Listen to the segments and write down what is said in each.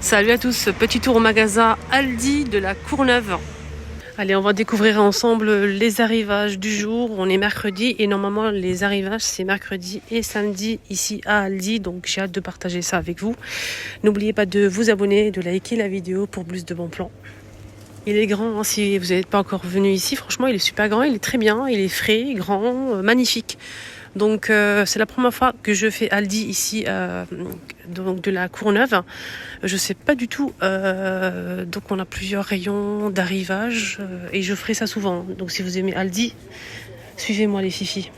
Salut à tous, petit tour au magasin Aldi de la Courneuve. Allez, on va découvrir ensemble les arrivages du jour. On est mercredi et normalement les arrivages c'est mercredi et samedi ici à Aldi. Donc j'ai hâte de partager ça avec vous. N'oubliez pas de vous abonner et de liker la vidéo pour plus de bons plans. Il est grand, hein, si vous n'êtes pas encore venu ici, franchement il est super grand, il est très bien, il est frais, grand, magnifique. Donc c'est la première fois que je fais Aldi ici donc de la Courneuve. Je sais pas du tout. Donc on a plusieurs rayons d'arrivage et je ferai ça souvent. Donc si vous aimez Aldi, suivez-moi les fifis.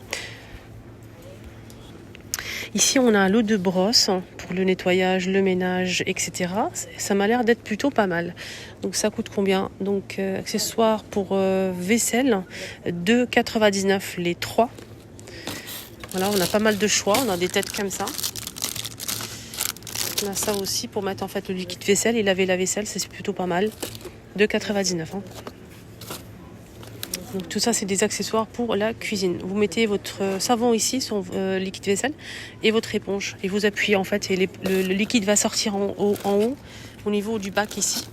Ici on a l'eau de brosse pour le nettoyage, le ménage, etc. Ça m'a l'air d'être plutôt pas mal. Donc ça coûte combien? Donc accessoires pour vaisselle, 2,99 les 3. Voilà, on a pas mal de choix, on a des têtes comme ça. On a ça aussi pour mettre en fait le liquide vaisselle et laver la vaisselle, c'est plutôt pas mal. 2,99 hein. Donc tout ça c'est des accessoires pour la cuisine. Vous mettez votre savon ici sur liquide vaisselle et votre éponge et vous appuyez en fait et le liquide va sortir en haut au niveau du bac ici.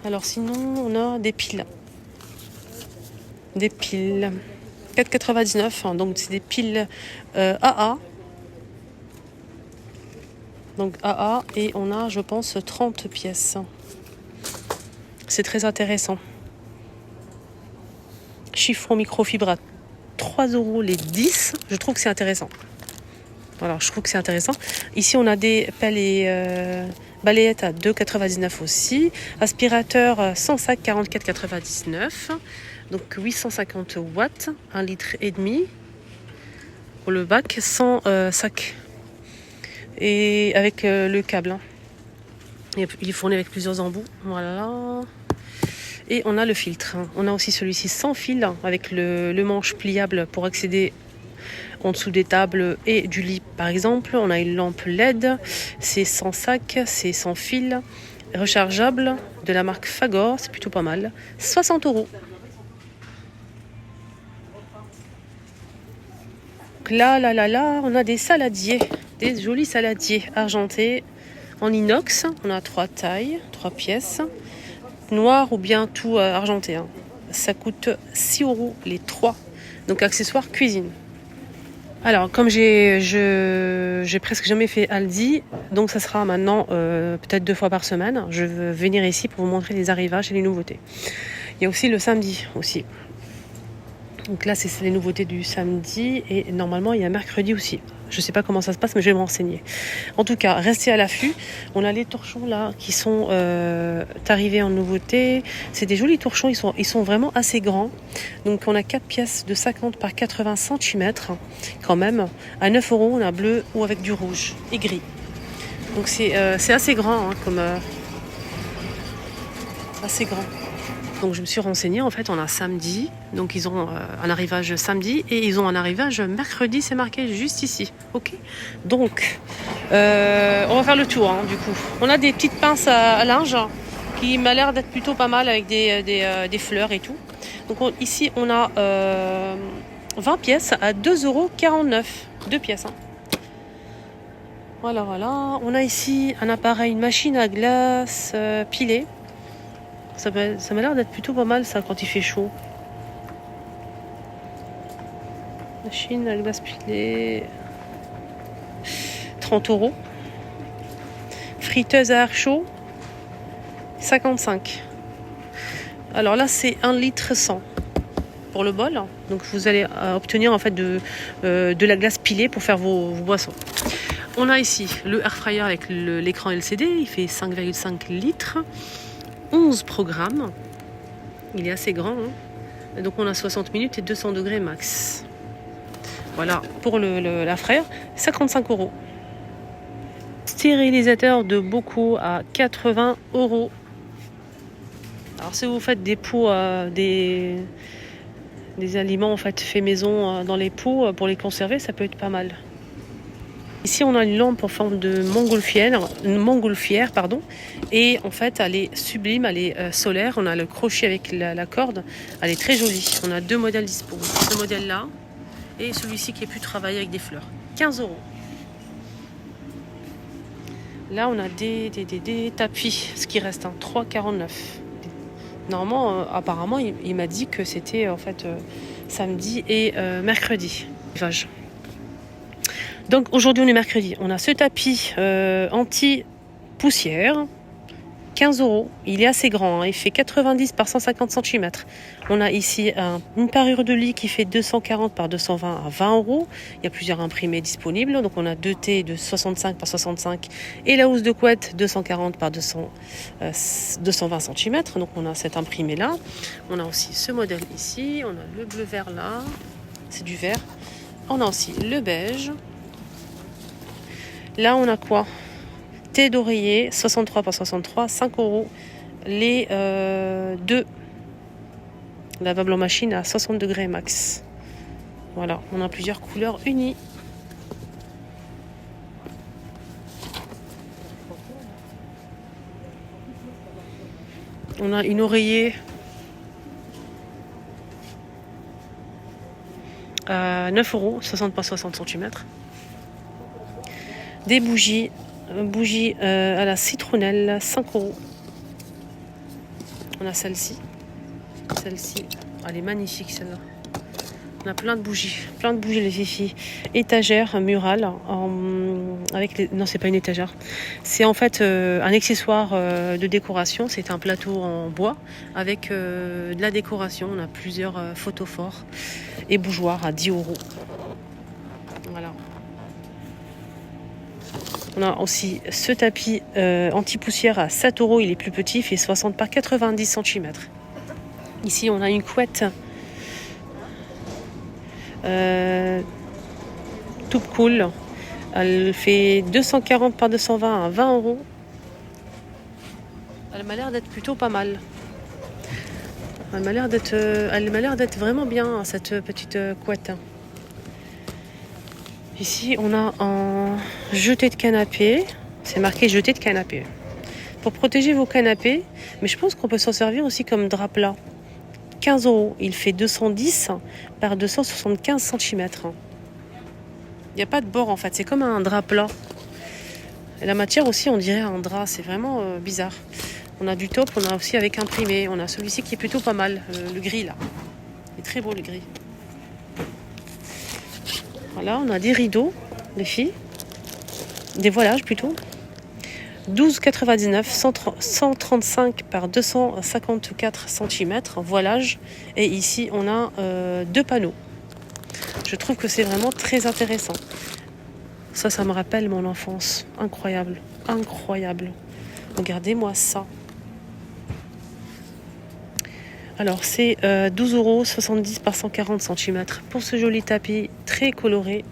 Alors sinon on a des piles. 4,99 hein, donc c'est des piles AA. Donc AA et on a je pense 30 pièces. C'est très intéressant. Chiffon microfibre à 3 € les 10. Je trouve que c'est intéressant. Voilà, je trouve que c'est intéressant. Ici on a des pelles et balayettes à 2,99 aussi. Aspirateur sans sac 44,99. Donc 850 watts, 1,5 litre pour le bac, sans sac. Et avec le câble. Hein. Il est fourni avec plusieurs embouts. Voilà. Et on a le filtre. Hein. On a aussi celui-ci sans fil, avec le manche pliable pour accéder en dessous des tables et du lit par exemple. On a une lampe LED. C'est sans sac, c'est sans fil. Rechargeable de la marque Fagor. C'est plutôt pas mal. 60 €. Là, on a des saladiers, des jolis saladiers argentés en inox. On a 3 tailles, 3 pièces, noir ou bien tout argenté. Hein. Ça coûte 6 € les 3. Donc accessoires cuisine. Alors comme j'ai presque jamais fait Aldi, donc ça sera maintenant peut-être 2 fois par semaine. Je veux venir ici pour vous montrer les arrivages et les nouveautés. Il y a aussi le samedi aussi. Donc là, c'est les nouveautés du samedi et normalement, il y a mercredi aussi. Je ne sais pas comment ça se passe, mais je vais me renseigner. En tout cas, restez à l'affût. On a les torchons là qui sont arrivés en nouveauté. C'est des jolis torchons, ils sont vraiment assez grands. Donc on a 4 pièces de 50 par 80 cm quand même. À 9 €, on a bleu ou avec du rouge et gris. Donc c'est assez grand, hein, comme assez grand. Donc je me suis renseignée, en fait on a samedi, donc ils ont un arrivage samedi et ils ont un arrivage mercredi, c'est marqué juste ici, ok. Donc on va faire le tour, hein, du coup. On a des petites pinces à linge qui m'a l'air d'être plutôt pas mal avec des fleurs et tout. Donc ici on a 20 pièces à 2,49 €, 2 pièces. Hein. Voilà, on a ici un appareil, une machine à glace pilée. Ça m'a l'air d'être plutôt pas mal ça quand il fait chaud. Machine à glace pilée. 30 €. Friteuse à air chaud. 55. Alors là c'est 1,1 litre pour le bol. Donc vous allez obtenir en fait de la glace pilée pour faire vos boissons. On a ici le air fryer avec l'écran LCD. Il fait 5,5 litres. 11 programmes. Il est assez grand. Hein. Donc on a 60 minutes et 200 degrés max. Voilà pour la frère. 55 €. Stérilisateur de bocaux à 80 €. Alors si vous faites des pots, des aliments en fait faits maison dans les pots pour les conserver, ça peut être pas mal. Ici, on a une lampe en forme de montgolfière, et en fait, elle est sublime, elle est solaire. On a le crochet avec la corde, elle est très jolie. On a 2 modèles dispo. Ce modèle-là et celui-ci qui est plus travaillé avec des fleurs. 15 €. Là, on a des tapis, ce qui reste, 3,49. Normalement, apparemment, il m'a dit que c'était en fait samedi et mercredi. Donc aujourd'hui, on est mercredi. On a ce tapis anti-poussière, 15 €. Il est assez grand, il fait 90 par 150 cm. On a ici une parure de lit qui fait 240 par 220 à 20 €. Il y a plusieurs imprimés disponibles. Donc on a 2 T de 65 par 65 et la housse de couette 240 par 220 cm. Donc on a cet imprimé là. On a aussi ce modèle ici. On a le bleu vert là. C'est du vert. On a aussi le beige. Là on a quoi? Thé d'oreiller, 63 par 63, 5 €. Les deux lavables en machine à 60 degrés max. Voilà, on a plusieurs couleurs unies. On a une oreiller à 9 €, 60 par 60 cm. Des bougies à la citronnelle, 5 €. On a celle-ci. Celle-ci, elle est magnifique celle-là. On a plein de bougies les filles. Étagère murale avec les... Non, c'est pas une étagère. C'est en fait un accessoire de décoration. C'est un plateau en bois avec de la décoration. On a plusieurs photos forts et bougeoirs à 10 €. Voilà. On a aussi ce tapis anti-poussière à 7 €. Il est plus petit, il fait 60 par 90 cm. Ici, on a une couette tout cool. Elle fait 240 par 220 à 20 €. Elle m'a l'air d'être plutôt pas mal. Elle m'a l'air d'être vraiment bien, cette petite couette. Ici, on a un jeté de canapé. C'est marqué jeté de canapé. Pour protéger vos canapés, mais je pense qu'on peut s'en servir aussi comme drap plat. 15 €. Il fait 210 par 275 cm. Il n'y a pas de bord en fait, c'est comme un drap plat. Et la matière aussi, on dirait un drap, c'est vraiment bizarre. On a du top, on a aussi avec imprimé. On a celui-ci qui est plutôt pas mal, le gris là. Il est très beau le gris. Voilà, on a des rideaux, les filles. Des voilages plutôt. 12,99, 135 par 254 cm, voilage. Et ici, on a 2 panneaux. Je trouve que c'est vraiment très intéressant. Ça me rappelle mon enfance. Incroyable, incroyable. Regardez-moi ça. Alors, c'est 12 €, 70 par 140 cm pour ce joli tapis très coloré.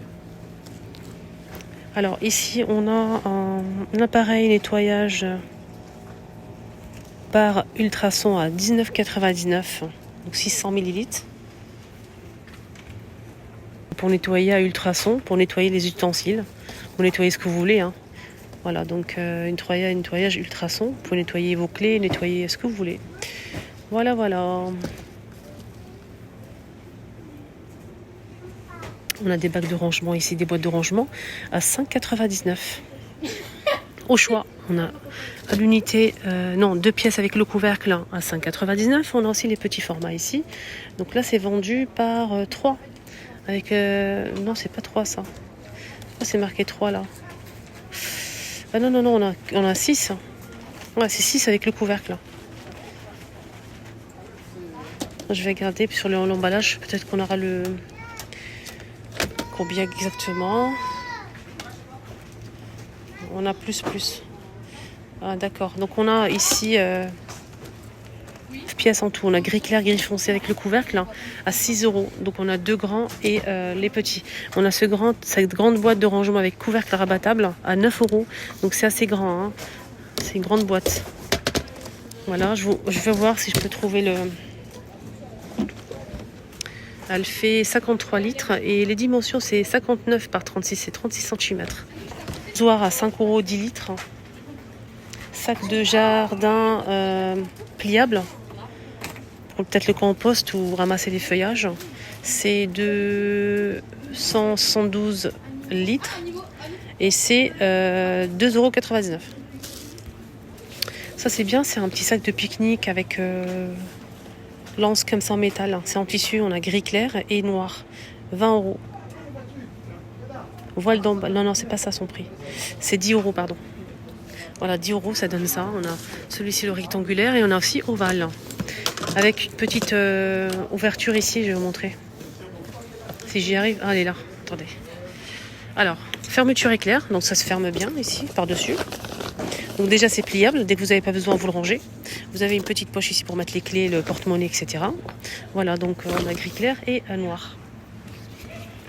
Alors, ici, on a un appareil nettoyage par ultrason à 19,99, donc 600 ml. Pour nettoyer à ultrason, pour nettoyer les ustensiles. Vous nettoyez ce que vous voulez. Voilà, donc un nettoyage ultrason. Vous pouvez nettoyer vos clés, nettoyer ce que vous voulez. Voilà. On a des bacs de rangement ici, des boîtes de rangement à 5,99. Au choix, on a à l'unité, 2 pièces avec le couvercle à 5,99. On a aussi les petits formats ici. Donc là, c'est vendu par 3. Avec non, c'est pas 3 ça. C'est marqué 3 là. Ah non, on a 6. Ouais, c'est 6 avec le couvercle là. Je vais regarder sur l'emballage, peut-être qu'on aura le combien exactement. On a plus. Ah d'accord. Donc on a ici pièces en tout. On a gris clair, gris foncé avec le couvercle à 6 €. Donc on a 2 grands et les petits. On a cette grande boîte de rangement avec couvercle rabattable à 9 €. Donc c'est assez grand. C'est une grande boîte. Voilà, je vais voir si je peux trouver le... Elle fait 53 litres et les dimensions c'est 59 par 36, c'est 36 cm. Rasoir à 5 € 10 litres. Sac de jardin pliable pour peut-être le compost ou ramasser les feuillages. C'est de 172 litres Et c'est 2,99 €. Ça c'est bien, c'est un petit sac de pique-nique avec lance comme ça en métal. C'est en tissu, on a gris clair et noir. 20 €. Voile d'emballe. Non, c'est pas ça son prix. C'est 10 € pardon. Voilà, 10 € ça donne ça. On a celui-ci le rectangulaire et on a aussi ovale. Avec une petite ouverture ici, je vais vous montrer. Si j'y arrive. Ah, elle est là. Attendez. Alors, fermeture éclair. Donc ça se ferme bien ici, par-dessus. Donc déjà c'est pliable, dès que vous n'avez pas besoin vous le rangez. Vous avez une petite poche ici pour mettre les clés, le porte-monnaie, etc. Voilà, donc on a gris clair et noir.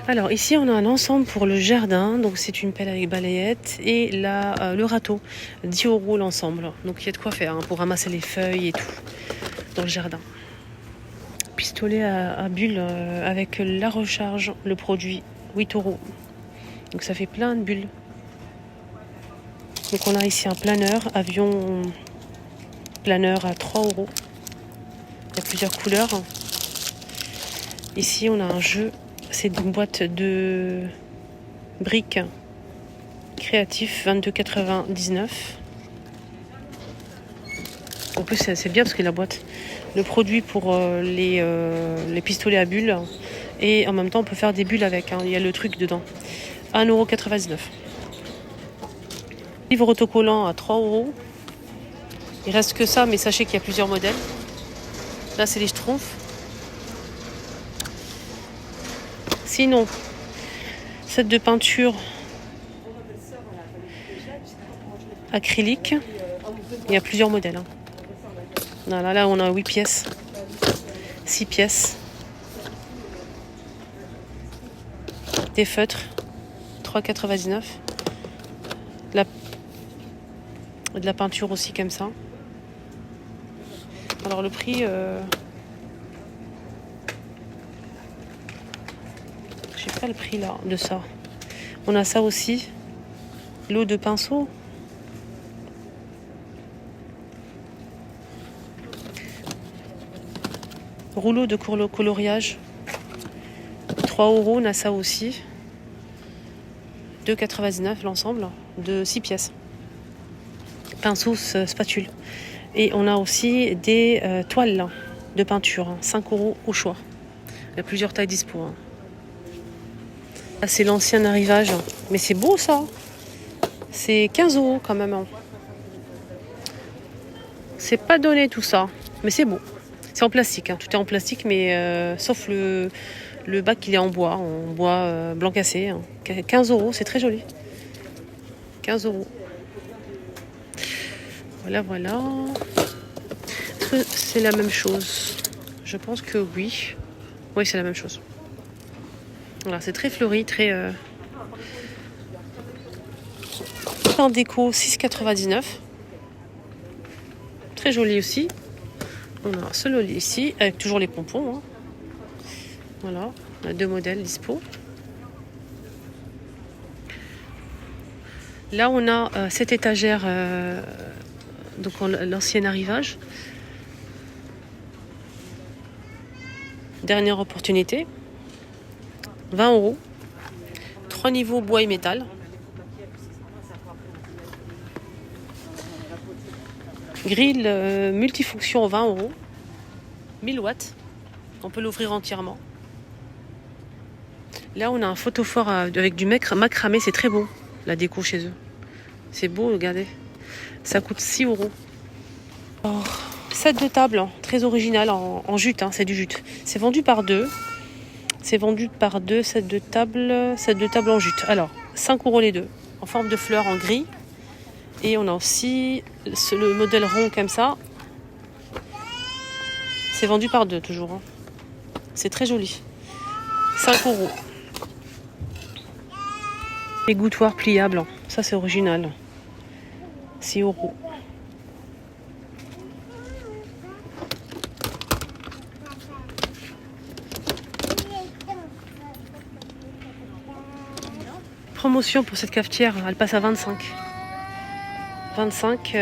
Alors ici on a un ensemble pour le jardin, donc c'est une pelle avec balayette et là le râteau, 10 € l'ensemble. Donc il y a de quoi faire pour ramasser les feuilles et tout dans le jardin. Pistolet à bulles avec la recharge, le produit, 8 €. Donc ça fait plein de bulles. Donc on a ici un planeur, avion planeur à 3 €. Il y a plusieurs couleurs. Ici on a un jeu, c'est une boîte de briques créatif 22,99 €. En plus c'est bien parce que la boîte, le produit pour les pistolets à bulles et en même temps on peut faire des bulles avec, il y a le truc dedans. 1,99 €. Livre autocollant à 3 €. Il reste que ça, mais sachez qu'il y a plusieurs modèles. Là, c'est les Schtroumpfs. Sinon, set de peinture acrylique. Il y a plusieurs modèles. Là, on a 8 pièces. 6 pièces. Des feutres. 3,99 €. De la peinture aussi comme ça. Alors le prix, je sais pas le prix là de ça. On a ça aussi, l'eau de pinceau. Rouleau de coloriage, 3 €, on a ça aussi. 2,99 € l'ensemble, de 6 pièces. Pinceau, spatule. Et on a aussi des toiles de peinture, 5 € au choix. Il y a plusieurs tailles dispo. Là, c'est l'ancien arrivage. Mais c'est beau ça. C'est 15 € quand même. C'est pas donné tout ça. Mais c'est beau. C'est en plastique. Tout est en plastique, mais sauf le bac, il est en bois blanc cassé. 15 €, c'est très joli. 15 €. Voilà. Est-ce que c'est la même chose? Je pense que oui. Oui, c'est la même chose. Voilà, c'est très fleuri, très... En déco, 6,99 €. Très joli aussi. On a ce loli ici, avec toujours les pompons. Voilà, on a 2 modèles dispo. Là, on a cette étagère, donc l'ancien arrivage. Dernière opportunité. 20 €. 3 niveaux bois et métal. Grill multifonction 20 €. 1000 watts. On peut l'ouvrir entièrement. Là, on a un photophore avec du macramé. C'est très beau, la déco chez eux. C'est beau, regardez. Ça coûte 6 €. Alors, set de table, très original, en jute. C'est du jute. C'est vendu par deux. Set de table en jute. Alors, 5 € les deux. En forme de fleurs en gris. Et on a aussi le modèle rond comme ça. C'est vendu par deux toujours. C'est très joli. 5 €. Égouttoir pliable. Ça c'est original. 6 €. Promotion pour cette cafetière, elle passe à 25. 25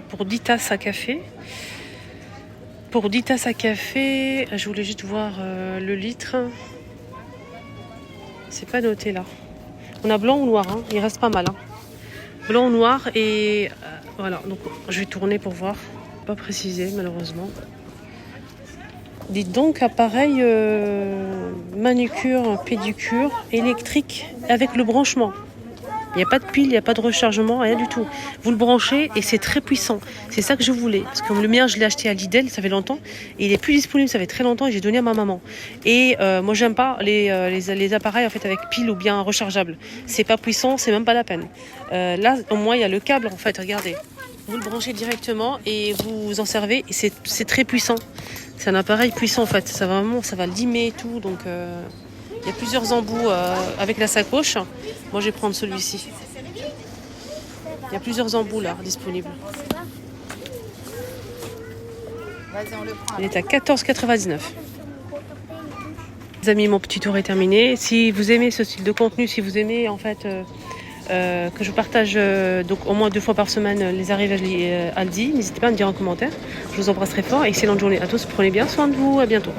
pour 10 tasses à café. Pour 10 tasses à café, je voulais juste voir le litre. C'est pas noté là. On a blanc ou noir, hein. Il reste pas mal. Hein. Blanc ou noir et voilà. Donc je vais tourner pour voir. Pas précisé malheureusement. Dites donc appareil manucure, pédicure, électrique avec le branchement. Il n'y a pas de pile, il n'y a pas de rechargement, rien du tout. Vous le branchez et c'est très puissant. C'est ça que je voulais. Parce que le mien, je l'ai acheté à Lidl, ça fait longtemps. Et il est plus disponible, ça fait très longtemps et j'ai donné à ma maman. Et moi, j'aime pas les appareils en fait avec pile ou bien rechargeable. C'est pas puissant, c'est même pas la peine. Là, au moins, il y a le câble en fait, regardez. Vous le branchez directement et vous vous en servez. Et c'est très puissant. C'est un appareil puissant en fait. Ça va limer et tout. Donc... il y a plusieurs embouts avec la sacoche. Moi, je vais prendre celui-ci. Il y a plusieurs embouts là disponibles. Il est à 14,99. Les amis, mon petit tour est terminé. Si vous aimez ce style de contenu, si vous aimez en fait que je partage donc au moins 2 fois par semaine les arrivages Aldi, n'hésitez pas à me dire en commentaire. Je vous embrasse très fort et excellente journée à tous. Prenez bien soin de vous. À bientôt.